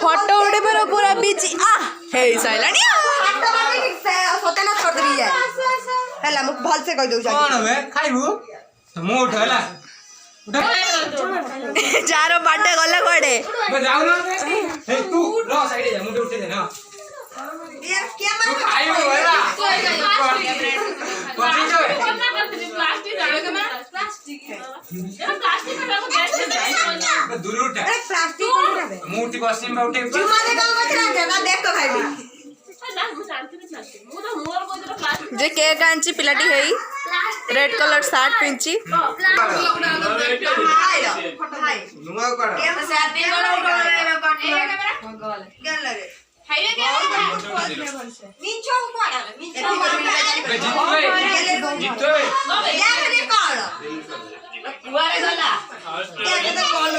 Photo उठे पर पूरा बिजी आ हे साइलानी सतना छोड़ देबी जाय हला मु भल से कह दउ कोन बे खाइबू मु उठ हला चारो बाटे गले कोडे बे जाऊ ना हे तू लो साइड जा मुझे उठे दे ना यार क्या मार खाइबू हला कथि जो प्लास्टिक डालो के मैं प्लास्टिक ये प्लास्टिक में डालो गैस से जाए बे दूर उठ अरे प्लास्टिक में बे मूर्ति कॉस्ट्यूम में उठे जुमा दे गांव में जगह देख तो खाइबी ना मुझे जानती नहीं प्लास्टिक मुझे मोर को जरा प्लास्टिक जे केक आंची पिलाटी हेई रेड कलर शर्ट पिंची नुंगा काढ के से आदमी बड़ा उठा रे क्या लगे खाइए क्या मिंचो कोड़ा मिंचो बे जीतू या करे कौन बुआरे गला क्या तो कौन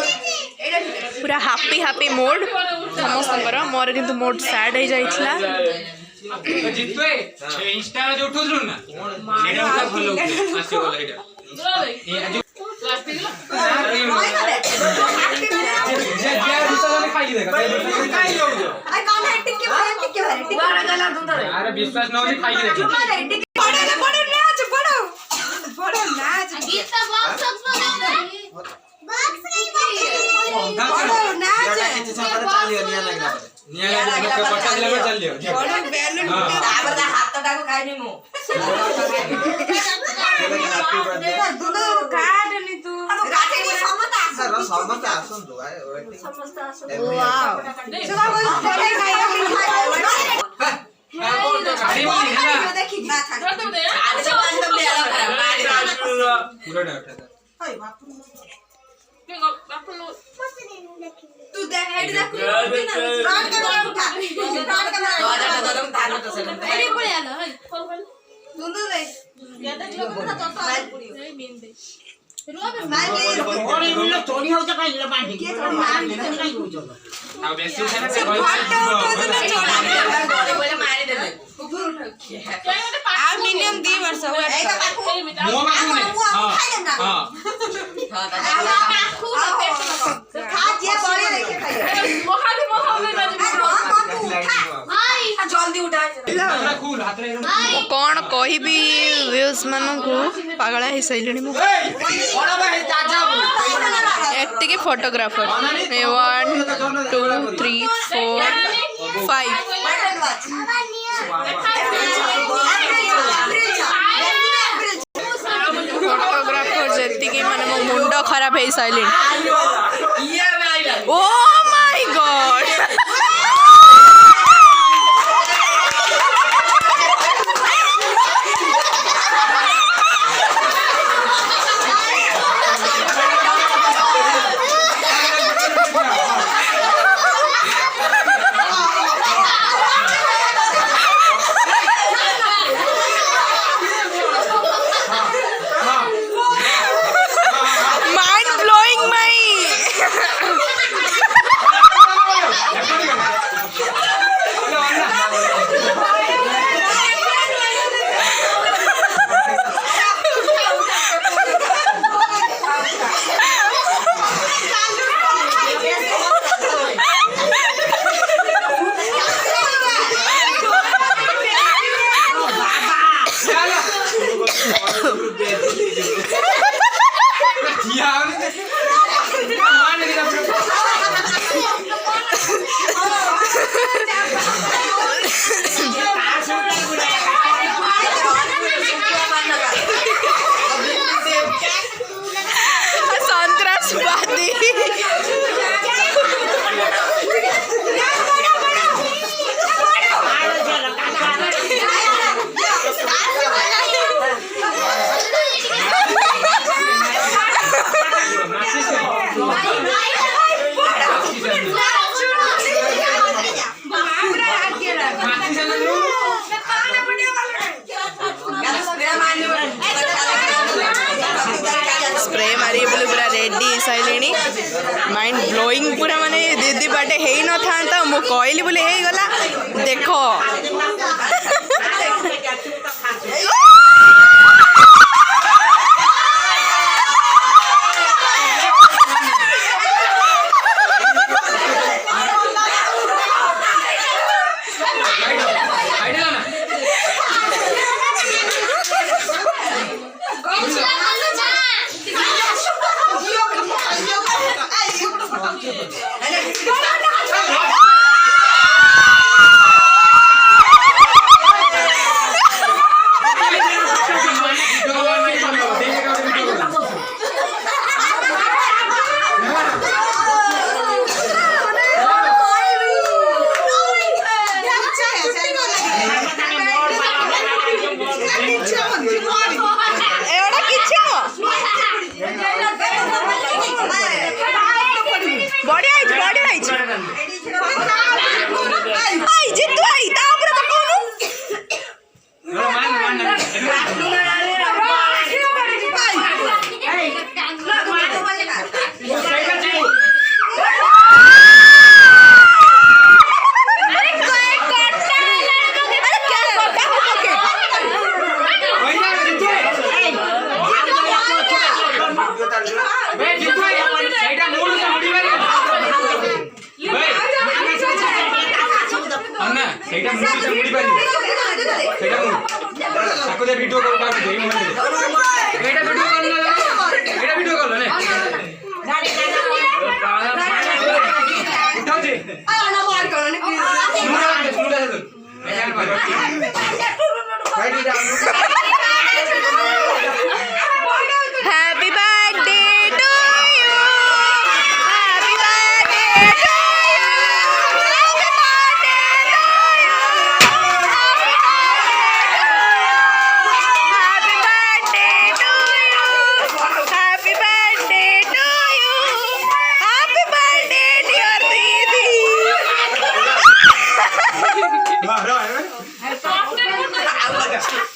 एडा पूरा हैप्पी हैप्पी मूड समस्त मोर किंतु मूड सैड हो जाइछला जीतू इंस्टा रे जो उठुलु ना एडा उठा भलो आसी गला एडा प्लास्टिक अरे विश्वास न होई खाई के देखो गीता बॉक्स बजाओ निया लगे के पटा दिला में चल लियो गाड़ी वाली है ना पूरा ना उठा तू देख हेड देख फ्रंट कैमरा उठा फ्रंट कैमरा एडी पड़े आलो है कॉल कर सुंदर देख या देख लो ना तो साइड पड़ी है बिन दे मार के ओडी बिल्लो चोरी हो जा काई पांडी के चोरी मार काई हो जा अब बेसी से ना बोले मारी देले ऊपर उठा क्या ये आ मिनिमम 2 वर्ष हुआ एक बार मुंह में सुने हां खा जे बड़े लेके खाइए जल्दी उठा हाथ खूल हाथ रे कौन कही भी व्यूज मानन को पागला हे सैलणी मु बड़ा भाई चाचा एत्ते के फोटोग्राफर 1 2 3 4 5 फोटोग्राफर जेती के माने मो मुंडो खराब हे सैलणी oh my god mind blowing माई संतरासवादी स्प्रे मारी बोले पूरा रेडी सैले माइंड ब्लोइंग पूरा माने दीदी बाटे हे न था मु कहली बोले हे गला देख ସେଇଟା ମୁଁ ସେ ମୁଡ଼ି ପାରିବି ସେଇଟା ମୁଁ ତାକୁ ଯେ ଭିଡ଼ିଓ କଲ୍ କାଟୁ ଦେଇ ମୋବାଇଲ ଏଇଟା ଭିଡ଼ିଓ କଲ୍ ନା ଏଇଟା ଭିଡ଼ିଓ କଲ୍ ନା ଉଠାଉଛି Happy birthday to you. Happy birthday to you. Happy birthday to you. Happy birthday to you. Happy birthday dear Didi. Happy birthday